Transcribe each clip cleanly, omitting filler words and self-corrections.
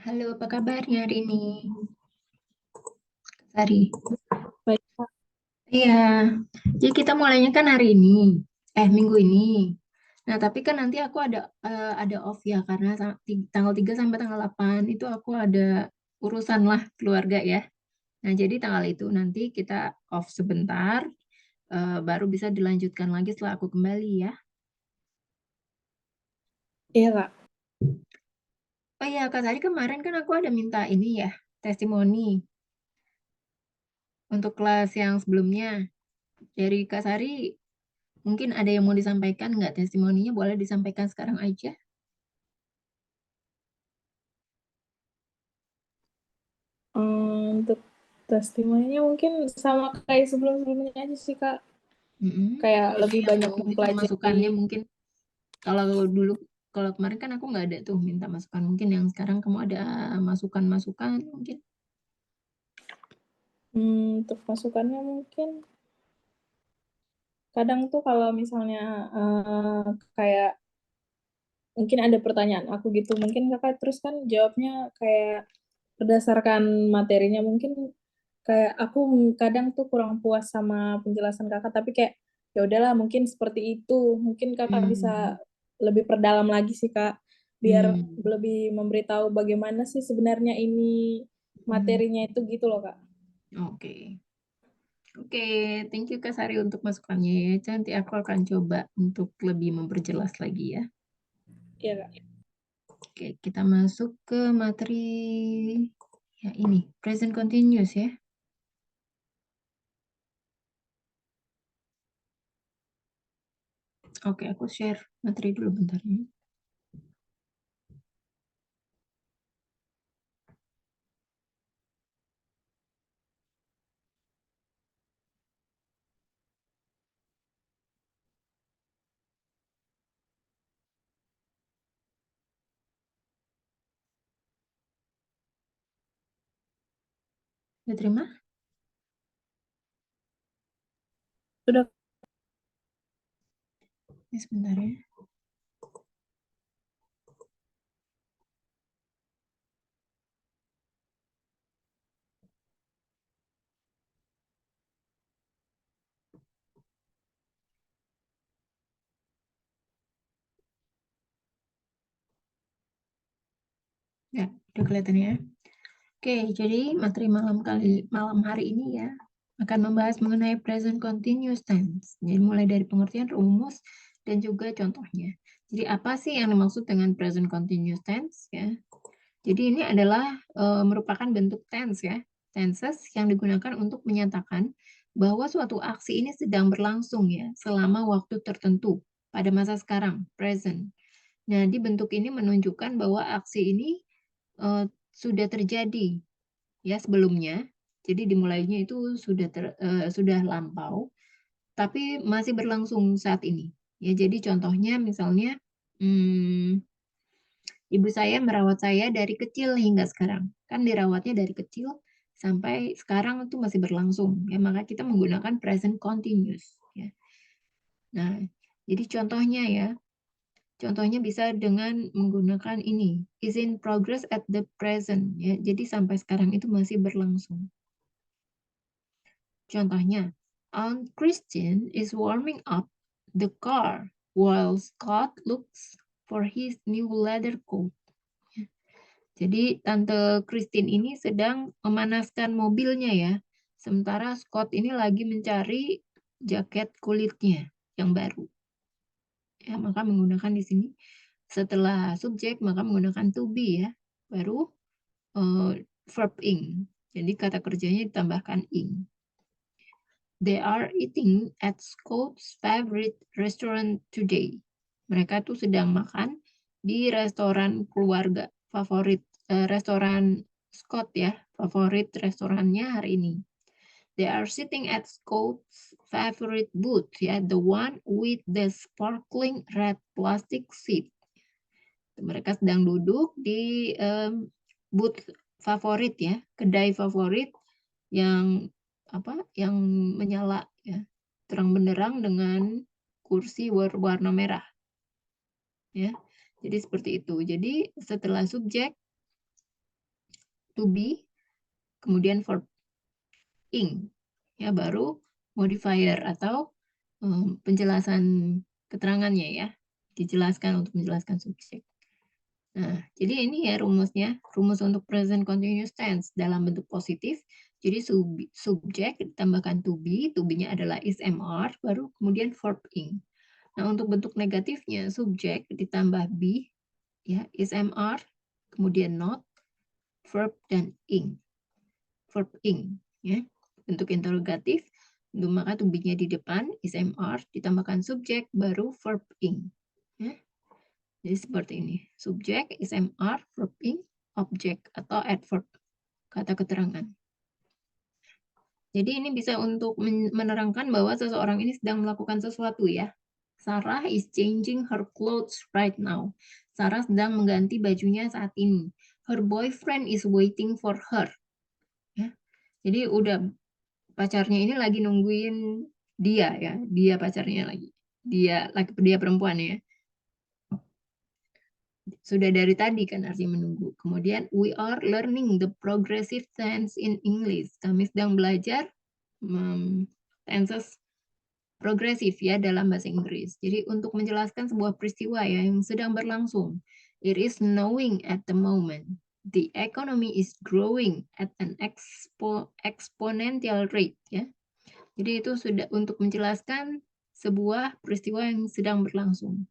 Halo, apa kabarnya hari ini? Sari. Baik, Kak. Iya, jadi kita mulainya kan hari ini, minggu ini. Nah, tapi kan nanti aku ada off ya, karena tanggal 3 sampai tanggal 8 itu aku ada urusan lah keluarga ya. Nah, jadi tanggal itu nanti kita off sebentar, baru bisa dilanjutkan lagi setelah aku kembali ya. Iya, Kak. Oh iya, Kak Sari kemarin kan aku ada minta ini ya, testimoni untuk kelas yang sebelumnya. Dari Kak Sari, mungkin ada yang mau disampaikan nggak testimoninya? Boleh disampaikan sekarang aja. Untuk testimoninya mungkin sama kayak sebelum-sebelumnya aja sih, Kak. Mm-mm. Kayak lebih Yang banyak minta masukannya mempelajari. mungkin kalau dulu kalau kemarin kan aku nggak ada tuh minta masukan. Mungkin yang sekarang kamu ada masukan-masukan mungkin. Untuk masukannya mungkin kadang tuh kalau misalnya kayak mungkin ada pertanyaan aku gitu, mungkin Kakak terus kan jawabnya kayak berdasarkan materinya. Mungkin kayak aku kadang tuh kurang puas sama penjelasan Kakak, tapi kayak ya udahlah mungkin seperti itu. Mungkin Kakak bisa Hmm. lebih perdalam lagi sih, Kak, biar Hmm. lebih memberitahu bagaimana sih sebenarnya ini Hmm. materinya itu gitu loh, Kak. Oke. Oke, thank you Kak Sari untuk masukannya ya. Nanti aku akan coba untuk lebih memperjelas lagi ya. Iya, Kak. Oke, kita masuk ke materi ya ini, present continuous ya. Oke, aku share materi dulu bentar ya. Udah terima? Sudah. Ya, sebentar ya. Ya, udah kelihatan ya. Oke, jadi materi malam hari ini ya akan membahas mengenai present continuous tense. Jadi mulai dari pengertian rumus dan juga contohnya. Jadi apa sih yang dimaksud dengan present continuous tense ya? Jadi ini adalah merupakan bentuk tense ya. Tenses yang digunakan untuk menyatakan bahwa suatu aksi ini sedang berlangsung ya selama waktu tertentu pada masa sekarang, present. Nah, di bentuk ini menunjukkan bahwa aksi ini sudah terjadi ya sebelumnya. Jadi dimulainya itu sudah lampau, tapi masih berlangsung saat ini. Ya, jadi contohnya misalnya ibu saya merawat saya dari kecil hingga sekarang. Kan dirawatnya dari kecil sampai sekarang itu masih berlangsung. Ya, maka kita menggunakan present continuous ya. Nah, jadi contohnya ya. Contohnya bisa dengan menggunakan ini, is in progress at the present ya. Jadi sampai sekarang itu masih berlangsung. Contohnya, Aunt Christine is warming up the car while Scott looks for his new leather coat. Jadi Tante Christine ini sedang memanaskan mobilnya ya. Sementara Scott ini lagi mencari jaket kulitnya yang baru. Ya, maka menggunakan di sini setelah subjek maka menggunakan to be ya. Baru verb ing. Jadi kata kerjanya ditambahkan ing. They are eating at Scott's favorite restaurant today. Mereka tuh sedang makan di restoran keluarga favorit, restoran Scott ya, favorit restorannya hari ini. They are sitting at Scott's favorite booth ya, the one with the sparkling red plastic seat. Mereka sedang duduk di booth favorit ya, kedai favorit yang yang menyala ya, terang benderang dengan kursi berwarna merah ya. Jadi seperti itu. Jadi setelah subjek to be, kemudian verb ing. Ya, baru modifier atau penjelasan keterangannya ya. Dijelaskan untuk menjelaskan subjek. Nah, jadi ini ya rumusnya. Rumus untuk present continuous tense dalam bentuk positif. Jadi subjek ditambahkan to be-nya adalah is, am, are, baru kemudian verb ing. Nah, untuk bentuk negatifnya, subjek ditambah be, ya, is, am, are, kemudian not, verb, dan ing. Verb ing, ya. Bentuk interrogatif, maka to be-nya di depan, is, am, are, ditambahkan subjek, baru verb ing. Ya. Jadi seperti ini. Subjek, is, am, are, verb ing, objek, atau adverb, kata keterangan. Jadi ini bisa untuk menerangkan bahwa seseorang ini sedang melakukan sesuatu ya. Sarah is changing her clothes right now. Sarah sedang mengganti bajunya saat ini. Her boyfriend is waiting for her. Ya. Jadi udah pacarnya ini lagi nungguin dia ya. Dia pacarnya lagi. Dia perempuan ya. Sudah dari tadi kan artinya menunggu. Kemudian we are learning the progressive tense in English. Kami sedang belajar tenses progresif ya dalam bahasa Inggris. Jadi untuk menjelaskan sebuah peristiwa ya yang sedang berlangsung. It is snowing at the moment. The economy is growing at an exponential rate ya. Jadi itu sudah untuk menjelaskan sebuah peristiwa yang sedang berlangsung.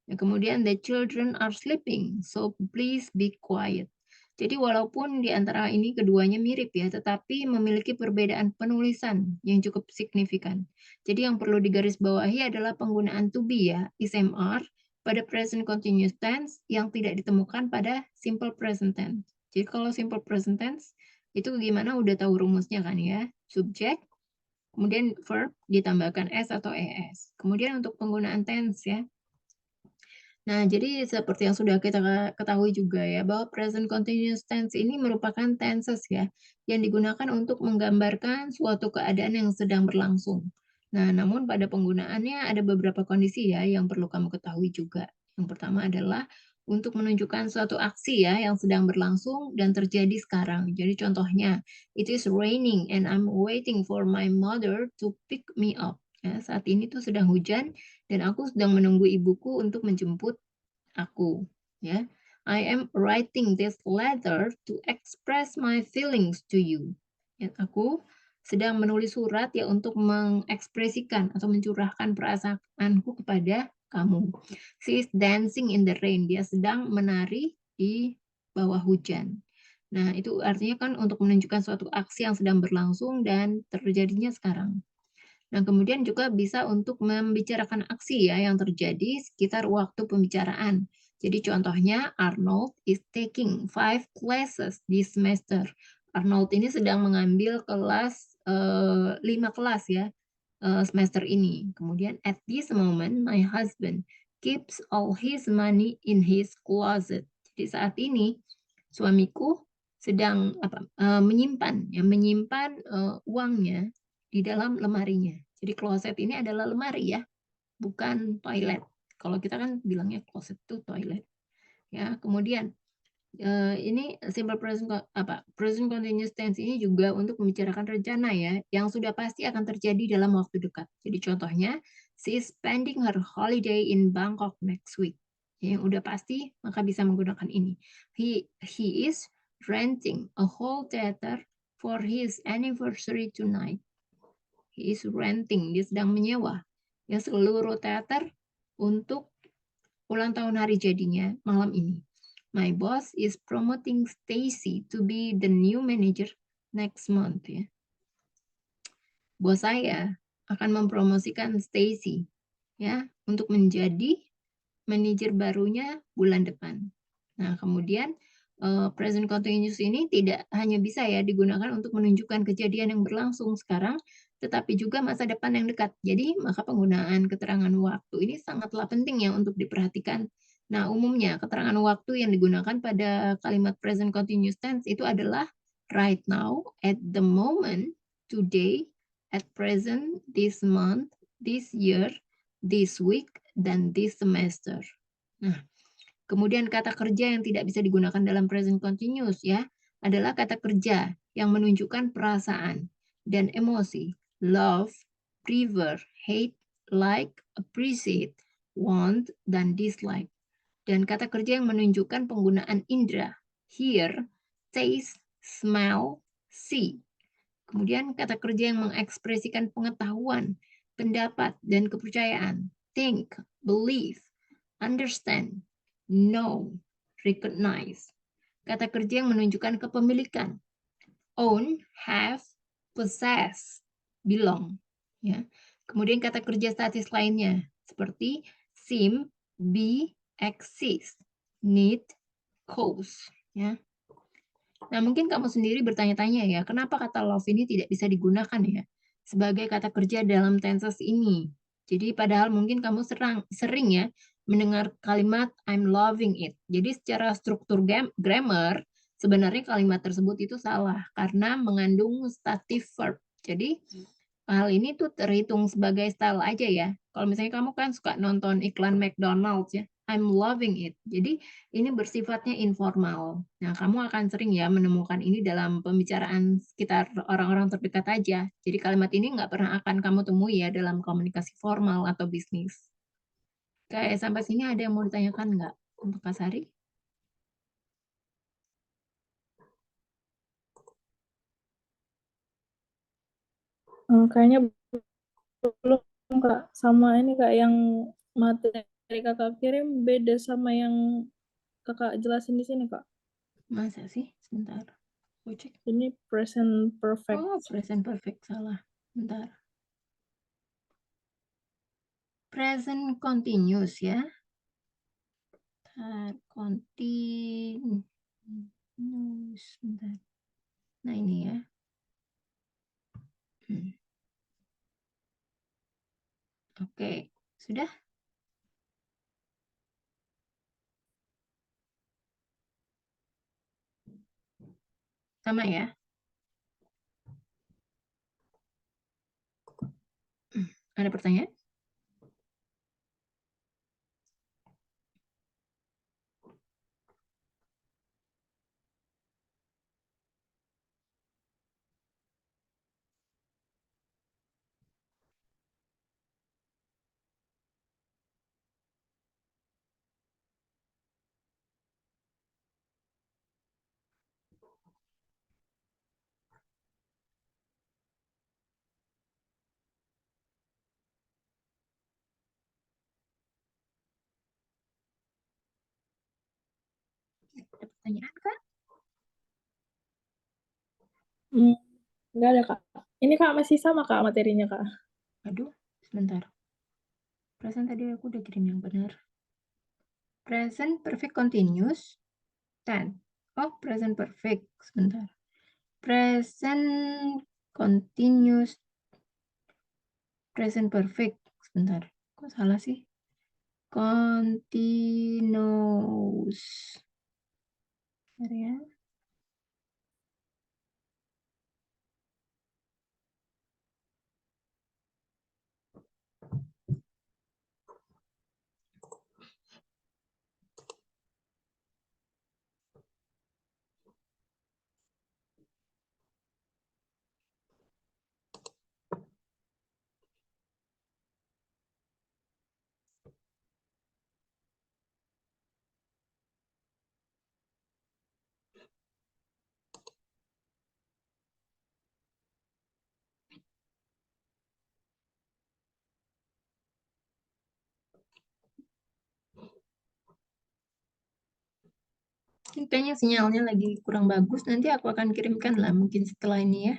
Ya, kemudian the children are sleeping, so please be quiet. Jadi walaupun di antara ini keduanya mirip ya, tetapi memiliki perbedaan penulisan yang cukup signifikan. Jadi yang perlu digarisbawahi adalah penggunaan to be ya, is, am, are, pada present continuous tense yang tidak ditemukan pada simple present tense. Jadi kalau simple present tense itu gimana udah tahu rumusnya kan ya, subjek, kemudian verb ditambahkan s atau es. Kemudian untuk penggunaan tense ya, nah, jadi seperti yang sudah kita ketahui juga ya, bahwa present continuous tense ini merupakan tenses ya, yang digunakan untuk menggambarkan suatu keadaan yang sedang berlangsung. Nah, namun pada penggunaannya ada beberapa kondisi ya yang perlu kamu ketahui juga. Yang pertama adalah untuk menunjukkan suatu aksi ya yang sedang berlangsung dan terjadi sekarang. Jadi contohnya, it is raining and I'm waiting for my mother to pick me up. Ya, saat ini tuh sedang hujan dan aku sedang menunggu ibuku untuk menjemput aku. Ya, I am writing this letter to express my feelings to you. Ya, aku sedang menulis surat ya untuk mengekspresikan atau mencurahkan perasaanku kepada kamu. She is dancing in the rain. Dia sedang menari di bawah hujan. Nah, itu artinya kan untuk menunjukkan suatu aksi yang sedang berlangsung dan terjadinya sekarang. Nah, kemudian juga bisa untuk membicarakan aksi ya yang terjadi sekitar waktu pembicaraan. Jadi contohnya Arnold is taking 5 classes this semester. Arnold ini sedang mengambil kelas 5 kelas ya semester ini. Kemudian at this moment my husband keeps all his money in his closet. Jadi saat ini suamiku sedang menyimpan uangnya di dalam lemarinya. Jadi closet ini adalah lemari ya, bukan toilet. Kalau kita kan bilangnya closet itu toilet. Ya, kemudian ini simple present continuous tense ini juga untuk membicarakan rencana ya, yang sudah pasti akan terjadi dalam waktu dekat. Jadi contohnya, she is spending her holiday in Bangkok next week. Yang udah pasti maka bisa menggunakan ini. He is renting a whole theater for his anniversary tonight. He is renting, dia sedang menyewa ya seluruh teater untuk ulang tahun hari jadinya malam ini. My boss is promoting Stacy to be the new manager next month ya. Bos saya akan mempromosikan Stacy ya untuk menjadi manajer barunya bulan depan. Nah, kemudian present continuous ini tidak hanya bisa ya digunakan untuk menunjukkan kejadian yang berlangsung sekarang, tetapi juga masa depan yang dekat. Jadi, maka penggunaan keterangan waktu ini sangatlah penting ya untuk diperhatikan. Nah, umumnya keterangan waktu yang digunakan pada kalimat present continuous tense itu adalah right now, at the moment, today, at present, this month, this year, this week, dan this semester. Nah, kemudian kata kerja yang tidak bisa digunakan dalam present continuous ya adalah kata kerja yang menunjukkan perasaan dan emosi. Love, prefer, hate, like, appreciate, want, dan dislike. Dan kata kerja yang menunjukkan penggunaan indera. Hear, taste, smell, see. Kemudian kata kerja yang mengekspresikan pengetahuan, pendapat, dan kepercayaan. Think, believe, understand, know, recognize. Kata kerja yang menunjukkan kepemilikan. Own, have, possess, belong. Ya. Kemudian kata kerja statis lainnya seperti seem, be, exist, need, cause. Ya. Nah, mungkin kamu sendiri bertanya-tanya ya, kenapa kata love ini tidak bisa digunakan ya sebagai kata kerja dalam tenses ini? Jadi padahal mungkin kamu sering ya mendengar kalimat I'm loving it. Jadi secara struktur grammar sebenarnya kalimat tersebut itu salah karena mengandung stative verb. Jadi hal ini tuh terhitung sebagai style aja ya. Kalau misalnya kamu kan suka nonton iklan McDonald's ya, I'm loving it. Jadi ini bersifatnya informal. Nah, kamu akan sering ya menemukan ini dalam pembicaraan sekitar orang-orang terdekat aja. Jadi kalimat ini nggak pernah akan kamu temui ya dalam komunikasi formal atau bisnis. Kayak sampai sini ada yang mau ditanyakan nggak untuk Kak Sari? Kayaknya belum Kak. Sama ini Kak yang materi Kakak kirim beda sama yang Kakak jelasin di sini Kak. Masa sih? Sebentar. Aku cek. Ini present perfect. Oh, present perfect. Salah. Bentar. Present continuous ya. Continuous. Bentar. Nah, ini ya. Oke. Sudah? Sama ya? Ada pertanyaan? Ada pertanyaan kan? Nggak ada Kak. Ini Kak masih sama Kak materinya Kak. Aduh, sebentar. Present tadi aku udah kirim yang benar. Present perfect continuous. 10. Oh, present perfect. Sebentar. Present continuous. Present perfect. Sebentar. Kok salah sih? Continuous. Bentar ya. Ini kayaknya sinyalnya lagi kurang bagus. Nanti aku akan kirimkan lah mungkin setelah ini ya.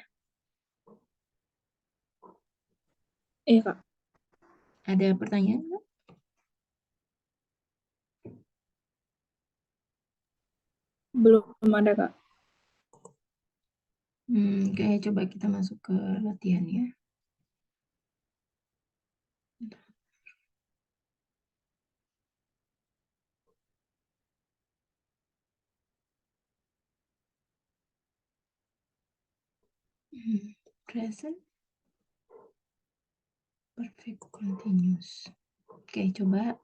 Iya Kak. Ada pertanyaan? Belum ada Kak. Oke, coba kita masuk ke latihan ya. Present perfect continuous. Oke, coba.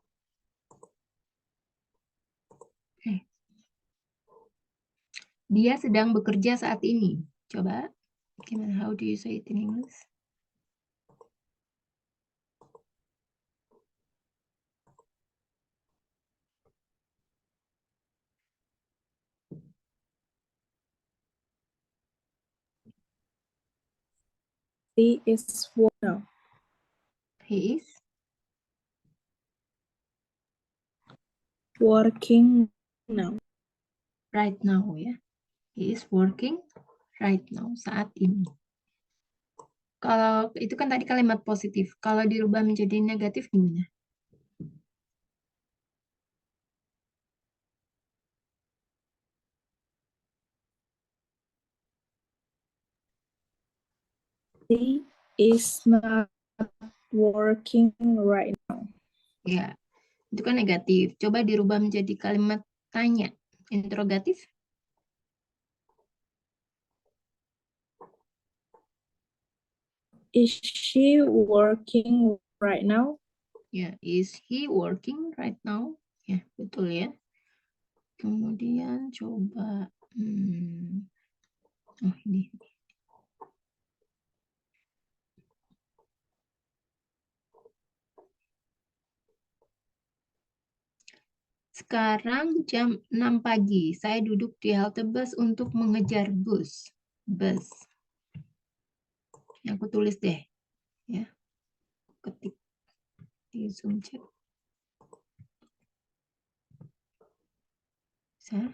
Dia sedang bekerja saat ini. Coba, gimana? How do you say it in English? He is now. He is Working now. right now ya. He is working right now, saat ini. Kalau itu kan tadi kalimat positif. Kalau dirubah menjadi negatif gimana? He is not working right now. Ya, itu kan negatif. Coba dirubah menjadi kalimat tanya, interrogatif. Is she working right now? Ya, is he working right now? Ya, betul ya. Kemudian coba, oh ini. Sekarang jam 6 pagi, saya duduk di halte bus untuk mengejar bus. Bus. Yang aku tulis deh, ya. Ketik di Zoom chat. Bisa?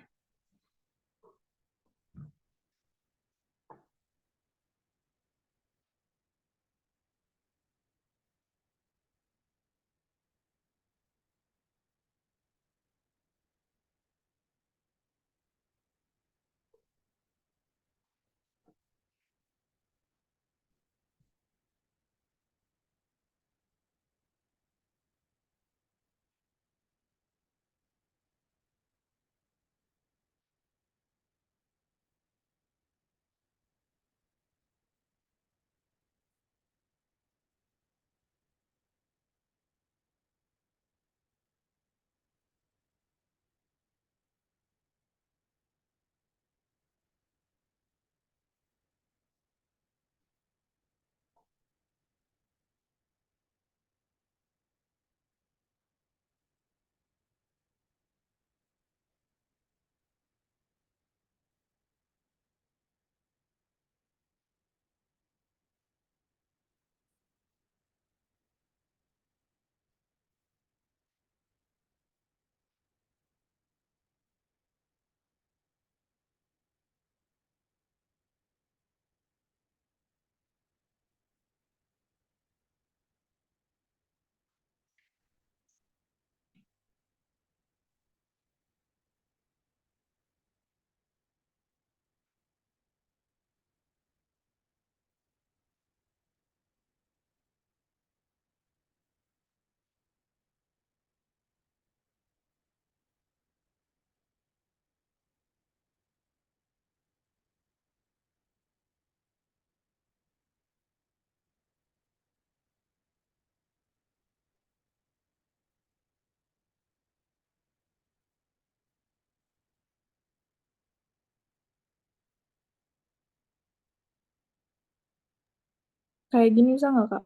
Kayak gini bisa nggak, Kak?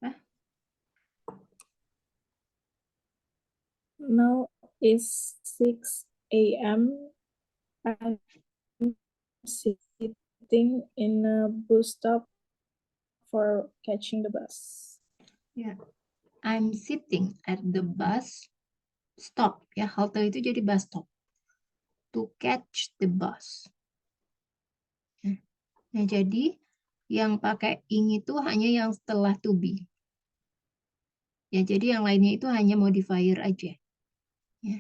Hah? Now is 6 a.m. I'm sitting in a bus stop for catching the bus. Ya. I'm sitting at the bus stop. Ya, halte itu jadi bus stop. To catch the bus. Ya. Nah, jadi yang pakai ing itu hanya yang setelah to be. Ya, jadi yang lainnya itu hanya modifier aja. Ya.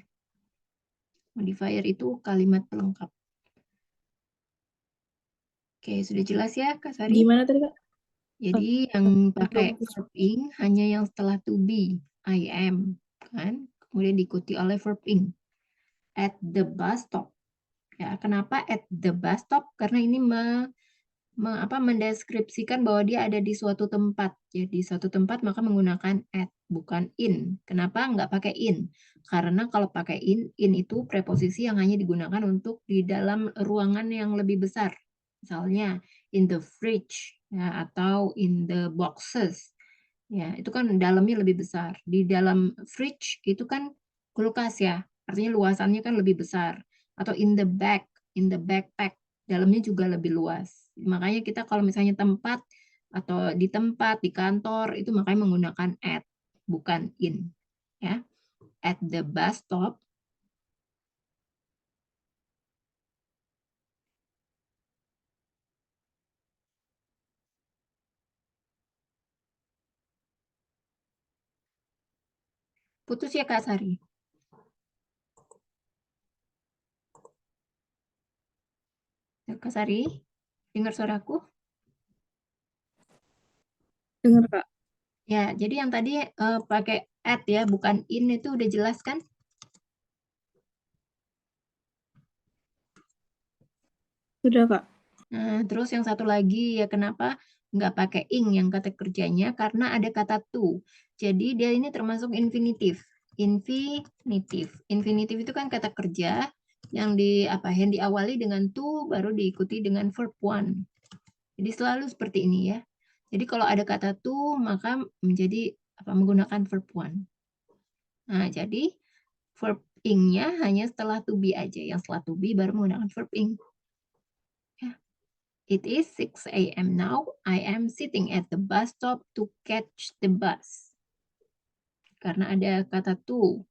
Modifier itu kalimat pelengkap. Oke, sudah jelas ya, Kak Sari? Gimana tadi, Kak? Jadi yang pakai Belum. verb ing hanya yang setelah to be, I am, kan? Kemudian diikuti oleh verb ing. At the bus stop. Ya, kenapa at the bus stop? Karena ini mendeskripsikan bahwa dia ada di suatu tempat. Jadi suatu tempat maka menggunakan at, bukan in. Kenapa nggak pakai in? Karena kalau pakai in itu preposisi yang hanya digunakan untuk di dalam ruangan yang lebih besar. Misalnya in the fridge ya, atau in the boxes. Ya, itu kan dalamnya lebih besar. Di dalam fridge itu kan kulkas ya. Artinya luasannya kan lebih besar. Atau in the bag, in the backpack, dalamnya juga lebih luas. Makanya kita kalau misalnya tempat atau di tempat, di kantor itu makanya menggunakan at, bukan in. Ya. At the bus stop. Putus ya Kak Sari. Kak Sari, dengar suaraku? Dengar, Kak. Ya, jadi yang tadi pakai at ya, bukan in itu udah jelas kan? Sudah, Kak. Nah, terus yang satu lagi ya kenapa nggak pakai ing yang kata kerjanya? Karena ada kata to. Jadi dia ini termasuk infinitif. Infinitif. Infinitif itu kan kata kerja yang yang diawali dengan to baru diikuti dengan verb one. Jadi selalu seperti ini ya. Jadi kalau ada kata to maka menjadi menggunakan verb one. Nah, jadi verb ing-nya hanya setelah to be aja. Yang setelah to be baru menggunakan verb ing. Ya. It is 6 a.m. now. I am sitting at the bus stop to catch the bus. Karena ada kata to,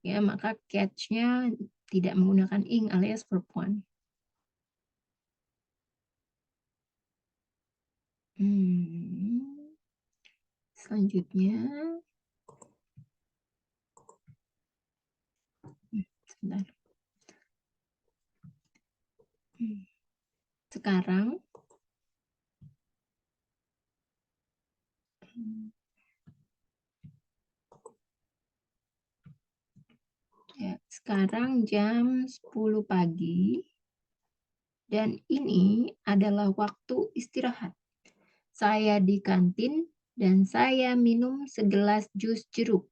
ya maka catch-nya tidak menggunakan ing alias verb one. Selanjutnya, sebentar. Sekarang, ya, sekarang jam 10 pagi dan ini adalah waktu istirahat. Saya di kantin dan saya minum segelas jus jeruk.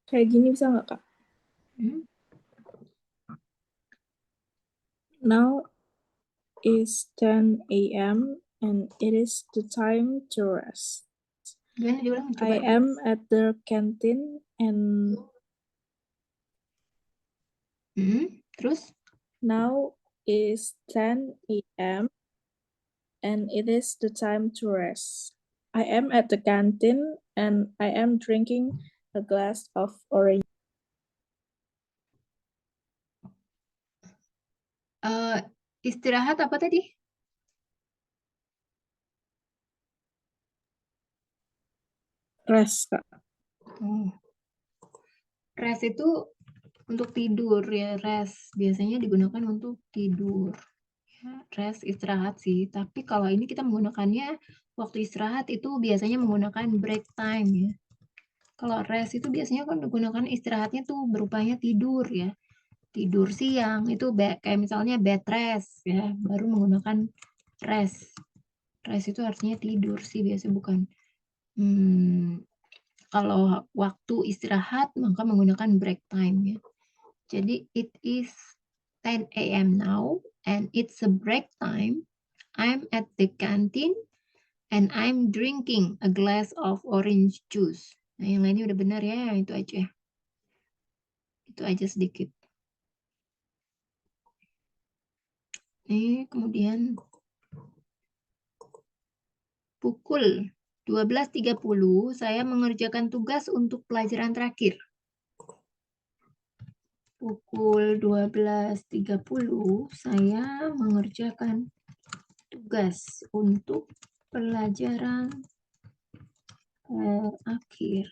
Kayak gini bisa nggak, Kak? Now is 10 a.m. and it is the time to rest. I am at the canteen and Terus? now is 10 a.m. and it is the time to rest. I am at the canteen and I am drinking a glass of orange. Istirahat apa tadi? Rest, Kak. Rest itu untuk tidur ya, rest. Biasanya digunakan untuk tidur. Ya, rest istirahat sih. Tapi kalau ini kita menggunakannya waktu istirahat itu biasanya menggunakan break time ya. Kalau rest itu biasanya kan digunakan istirahatnya tuh berupanya tidur ya. Tidur siang itu kayak misalnya bed rest ya, baru menggunakan rest. Rest itu artinya tidur sih biasa bukan. Kalau waktu istirahat maka menggunakan break time ya. Jadi it is 10 a.m. now and it's a break time. I'm at the canteen and I'm drinking a glass of orange juice. Nah, yang lainnya udah benar ya, itu aja. Itu aja sedikit. Kemudian pukul 12.30 saya mengerjakan tugas untuk pelajaran terakhir. Pukul 12.30 saya mengerjakan tugas untuk pelajaran akhir.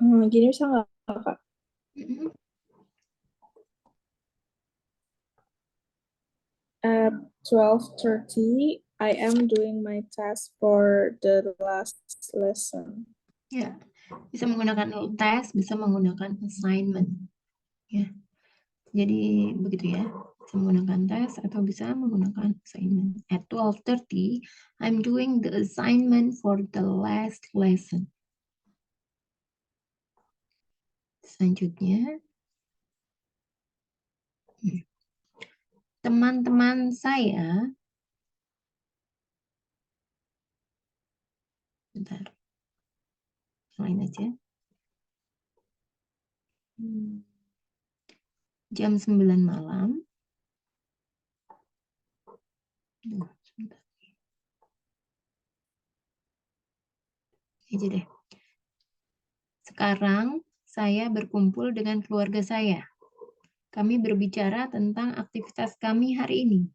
Gini bisa nggak, Kak? At 12:30, I am doing my task for the last lesson. Ya, bisa menggunakan tes, bisa menggunakan assignment. Ya, jadi begitu ya. Bisa menggunakan tes atau bisa menggunakan assignment. At 12:30, I'm doing the assignment for the last lesson. Selanjutnya, teman-teman saya, bentar, lain aja. Jam 9 malam. Sebentar. Aja deh. Sekarang saya berkumpul dengan keluarga saya. Kami berbicara tentang aktivitas kami hari ini.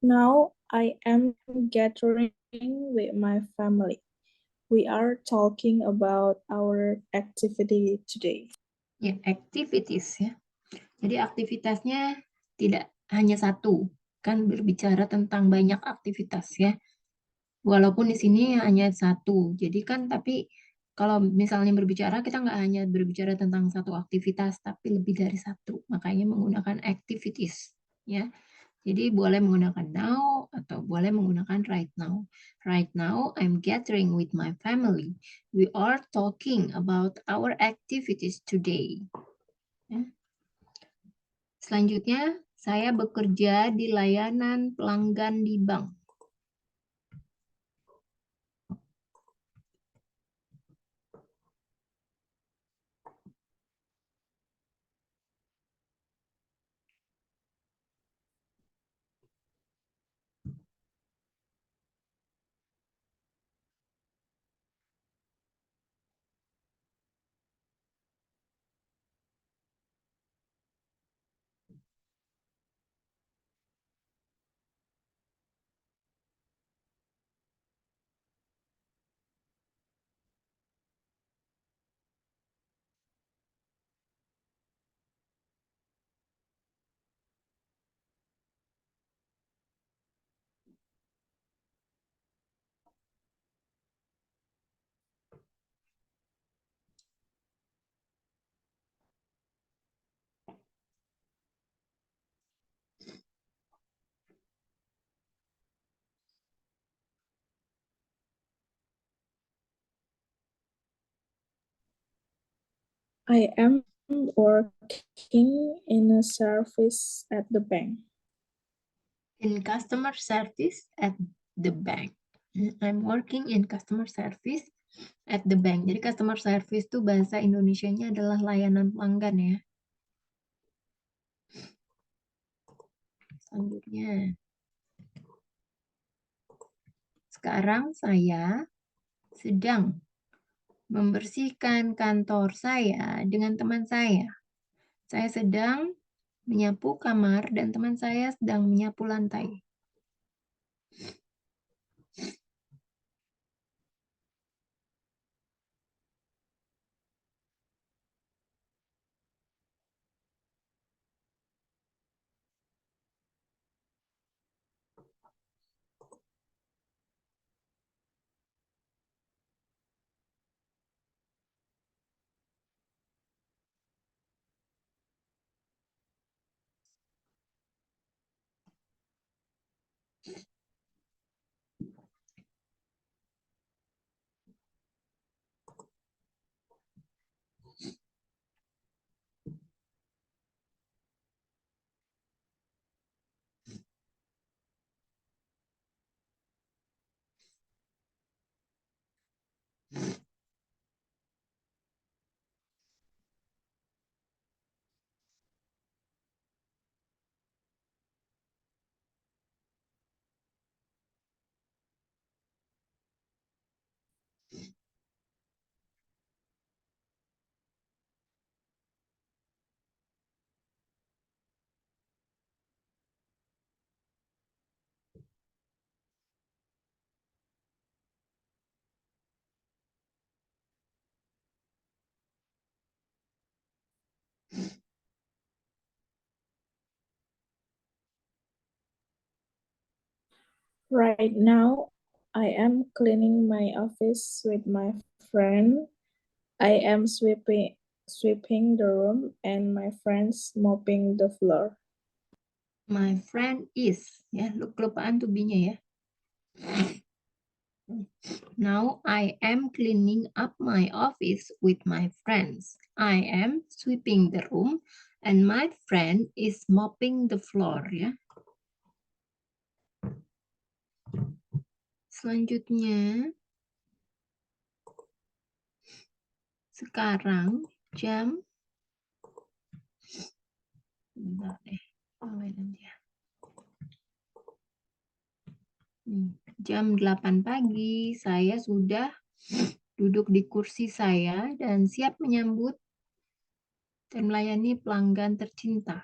Now I am gathering with my family. We are talking about our activity today. Ya, activities ya. Jadi aktivitasnya tidak hanya satu, kan berbicara tentang banyak aktivitas ya. Walaupun di sini hanya satu. Jadi kan tapi kalau misalnya berbicara kita nggak hanya berbicara tentang satu aktivitas, tapi lebih dari satu. Makanya menggunakan activities ya. Jadi boleh menggunakan now atau boleh menggunakan right now. Right now, I'm gathering with my family. We are talking about our activities today. Ya. Selanjutnya, saya bekerja di layanan pelanggan di bank. I am working in a service at the bank. In customer service at the bank. I'm working in customer service at the bank. Jadi customer service itu bahasa Indonesianya adalah layanan pelanggan ya. Selanjutnya. Sekarang saya sedang membersihkan kantor saya dengan teman saya. Saya sedang menyapu kamar dan teman saya sedang menyapu lantai. Right now, I am cleaning my office with my friend. I am sweeping the room and my friends mopping the floor. My friend is, ya, kelupaan to be-nya ya. Now I am cleaning up my office with my friends. I am sweeping the room and my friend is mopping the floor ya. Selanjutnya, sekarang jam, bentar deh, nanti ya. Jam 8 pagi, saya sudah duduk di kursi saya dan siap menyambut dan melayani pelanggan tercinta.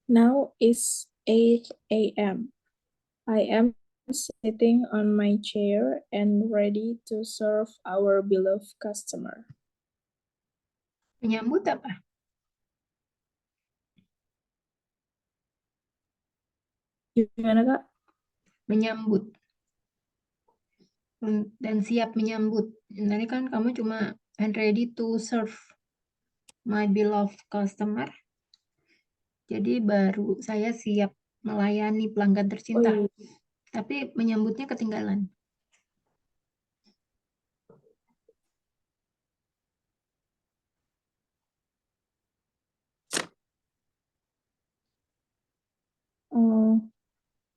Now is 8 a.m. I am sitting on my chair and ready to serve our beloved customer. Menyambut apa? Gimana, Kak? Menyambut. Dan siap menyambut. Tadi kan kamu cuma and ready to serve my beloved customer. Jadi baru saya siap melayani pelanggan Oh tercinta. iya. Tapi menyambutnya ketinggalan.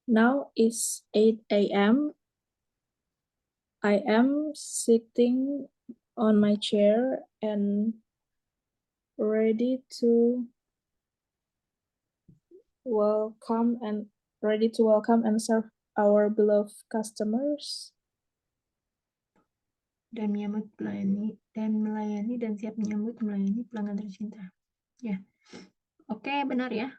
Now is 8 a.m. I am sitting on my chair and ready to welcome and serve our beloved customers. Dan melayani dan siap menyambut melayani pelanggan tercinta. Ya. Oke, benar ya.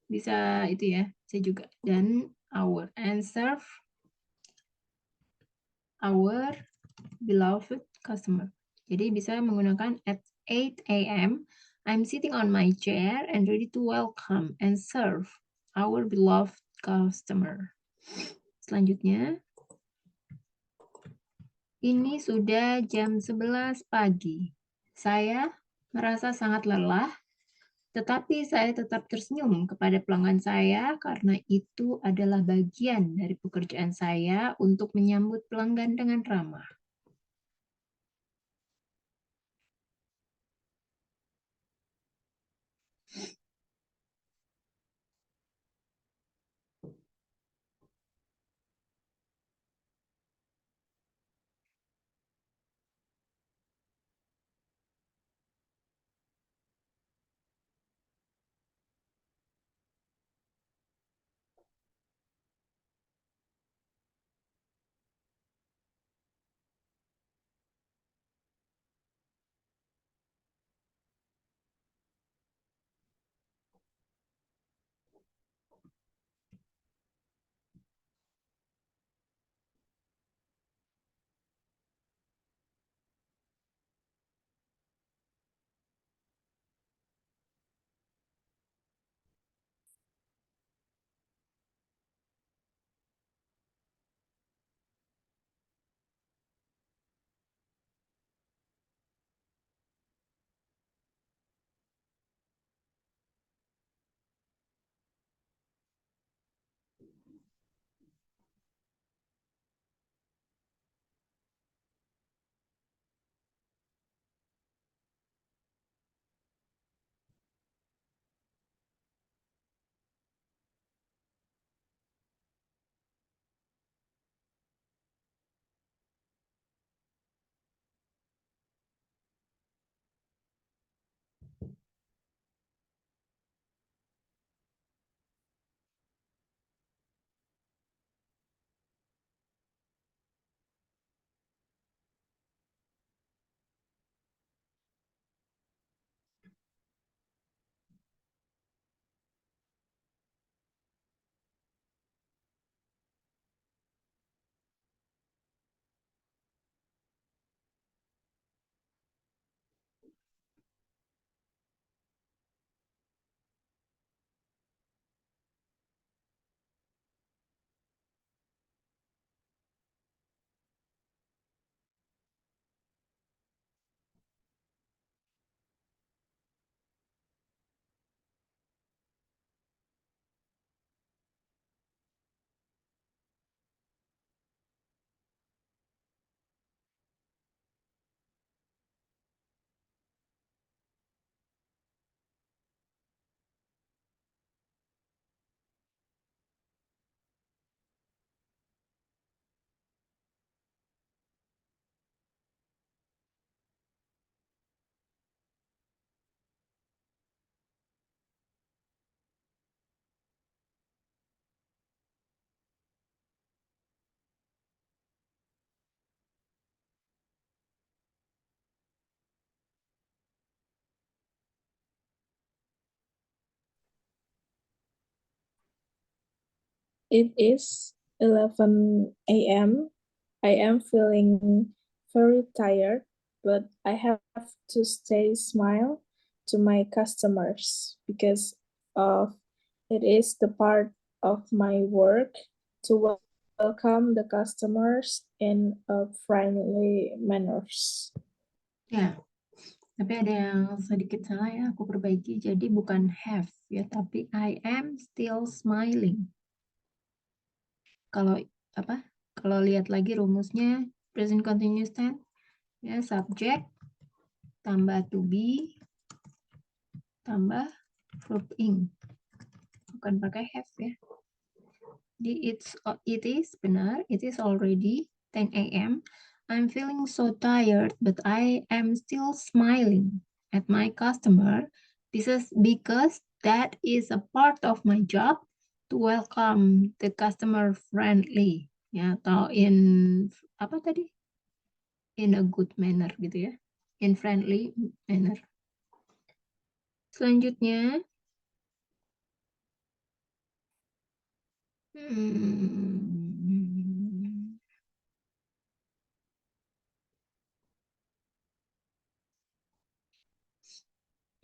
Bisa itu ya. Saya juga. Dan our and serve our beloved customer. Jadi bisa menggunakan at 8 a.m. I'm sitting on my chair and ready to welcome and serve our beloved customer. Selanjutnya, ini sudah jam 11 pagi. Saya merasa sangat lelah, tetapi saya tetap tersenyum kepada pelanggan saya karena itu adalah bagian dari pekerjaan saya untuk menyambut pelanggan dengan ramah. It is 11 a.m. I am feeling very tired, but I have to stay smile to my customers because of it is the part of my work to welcome the customers in a friendly manners. Ya, tapi ada yang sedikit salah ya, aku perbaiki. Jadi bukan have ya, tapi I am still smiling. Kalau apa? Kalau lihat lagi rumusnya present continuous tense ya, subject tambah to be tambah verb ing. Bukan pakai have ya. Jadi it is benar, it is already 10 a.m. I'm feeling so tired, but I am still smiling at my customer. This is because that is a part of my job to welcome the customer friendly. Ya, atau in apa tadi? In a good manner gitu ya. In friendly manner. Selanjutnya, hmm,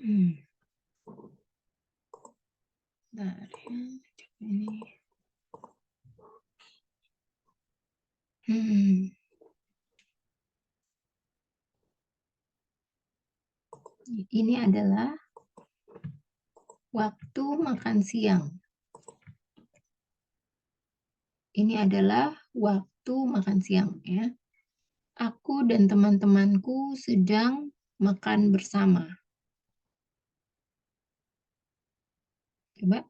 hmm, bentar ya, cek ini. Hmm, ini adalah waktu makan siang. Ini adalah waktu makan siang ya. Aku dan teman-temanku sedang makan bersama. Coba.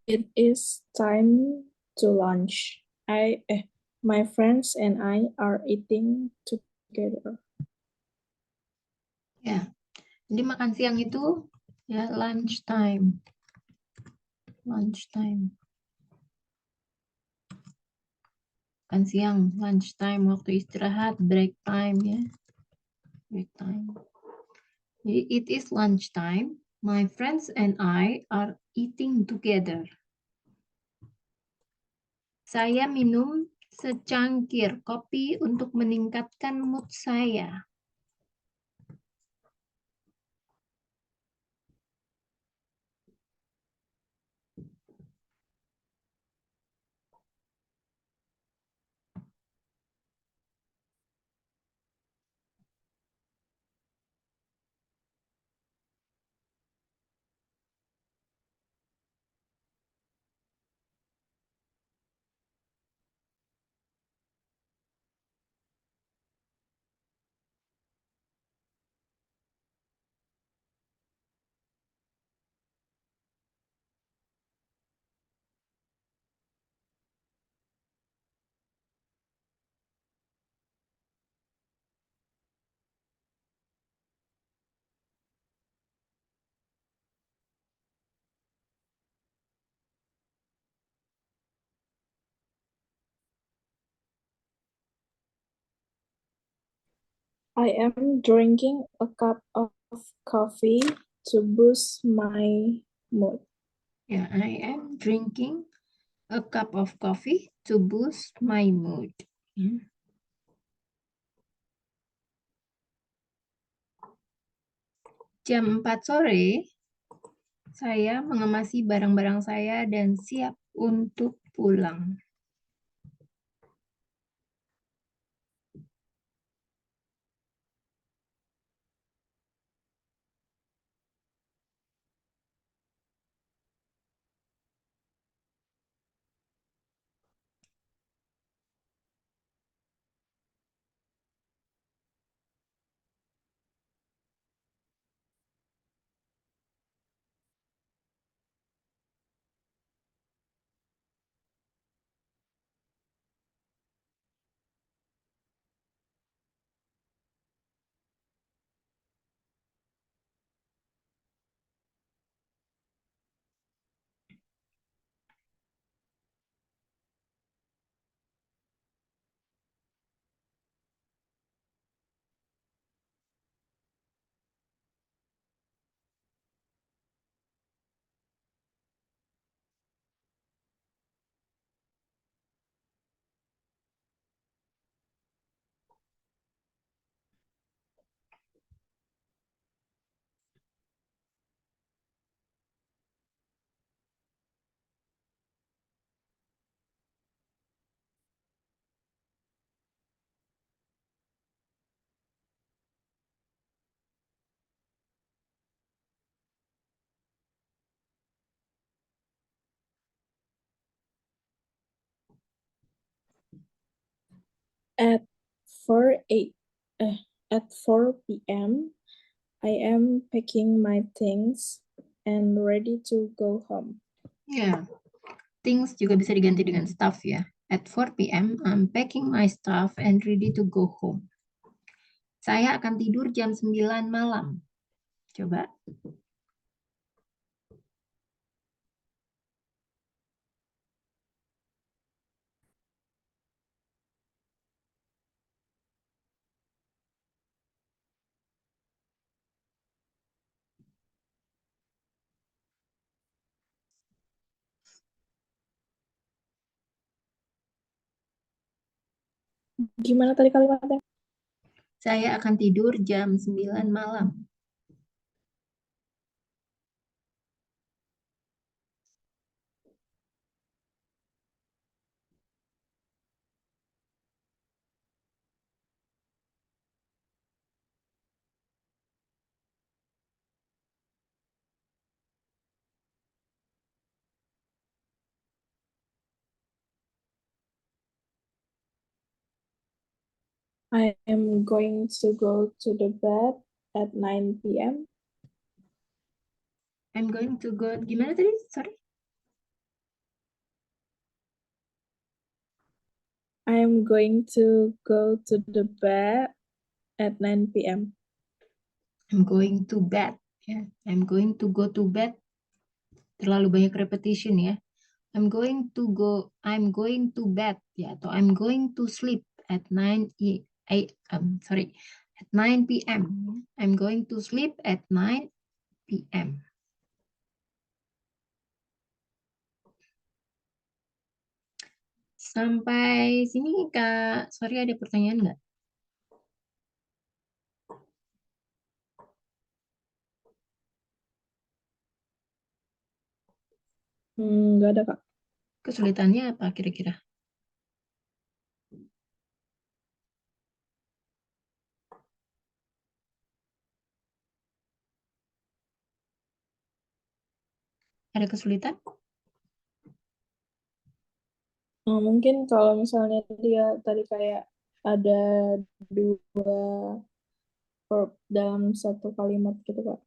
It is time to lunch. My friends and I are eating together. Ya. Jadi makan siang itu ya lunch time. Lunch time. Makan siang, lunch time, waktu istirahat, break time ya. Break time. Jadi it is lunch time. My friends and I are eating together. Saya minum secangkir kopi untuk meningkatkan mood saya. I am drinking a cup of coffee to boost my mood. Ya, I am drinking a cup of coffee to boost my mood. Ya. Jam 4 sore, saya mengemasi barang-barang saya dan siap untuk pulang. At 4 p.m. I am packing my things and ready to go home. Ya, things juga bisa diganti dengan stuff ya. At 4 p.m. I'm packing my stuff and ready to go home. Saya akan tidur jam 9 malam. Coba. Gimana tadi kalimatnya? Saya akan tidur jam 9 malam. I am going to go to the bed at 9 p.m. I'm going to go. Gimana tadi? Sorry. I am going to go to the bed at 9 p.m. I'm going to bed. Ya, I'm going to go to bed. Terlalu banyak repetition ya. I'm going to bed ya, atau I'm going to sleep at 9 sorry, at 9 p.m. I'm going to sleep at 9 p.m. Sampai sini Kak, sorry ada pertanyaan nggak? Nggak ada, Kak. Kesulitannya apa kira-kira? Ada kesulitan? Mungkin kalau misalnya dia tadi kayak ada dua verb dalam satu kalimat gitu, Kak.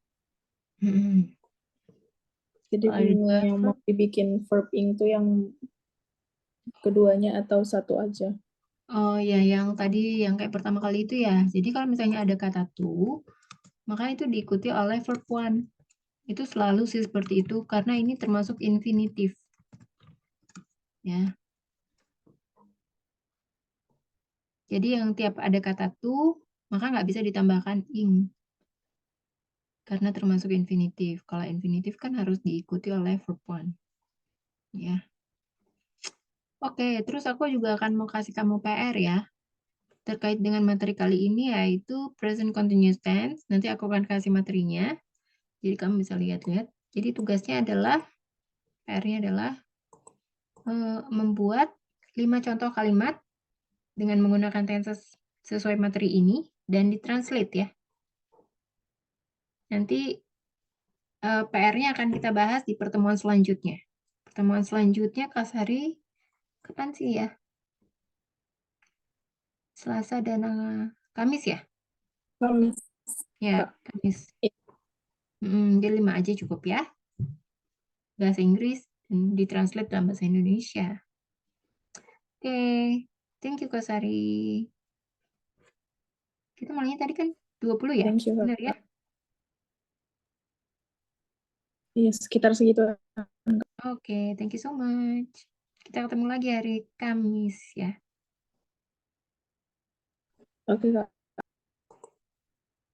Hmm. Jadi Kalau ada bingung dua yang mau verb, dibikin verb ing itu yang keduanya atau satu aja. oh ya yang tadi yang kayak pertama kali itu ya. Jadi kalau misalnya ada kata to, maka itu diikuti oleh verb one. Itu selalu sih seperti itu karena ini termasuk infinitif. Ya. Jadi yang tiap ada kata to, maka nggak bisa ditambahkan ing. Karena termasuk infinitif. Kalau infinitif kan harus diikuti oleh verb one. Ya. Oke, terus aku juga akan mau kasih kamu PR ya. Terkait dengan materi kali ini yaitu present continuous tense. Nanti aku akan kasih materinya. Jadi kamu bisa lihat-lihat. Jadi tugasnya adalah, PR-nya adalah membuat 5 contoh kalimat dengan menggunakan tenses sesuai materi ini dan ditranslate ya. Nanti PR-nya akan kita bahas di pertemuan selanjutnya. Pertemuan selanjutnya Kak Sari, kapan sih ya? Selasa dan Kamis ya? Kamis, Ya, Kak. Kamis. Iya. Jadi 5 aja cukup ya. Bahasa Inggris dan ditranslate dalam bahasa Indonesia. Oke, thank you Kak Sari. Kita mulainya tadi kan 20 ya? Thank you, Benar ya? Kak. Iya, sekitar segitu. Oke, thank you so much. Kita ketemu lagi hari Kamis ya. Oke, Kak.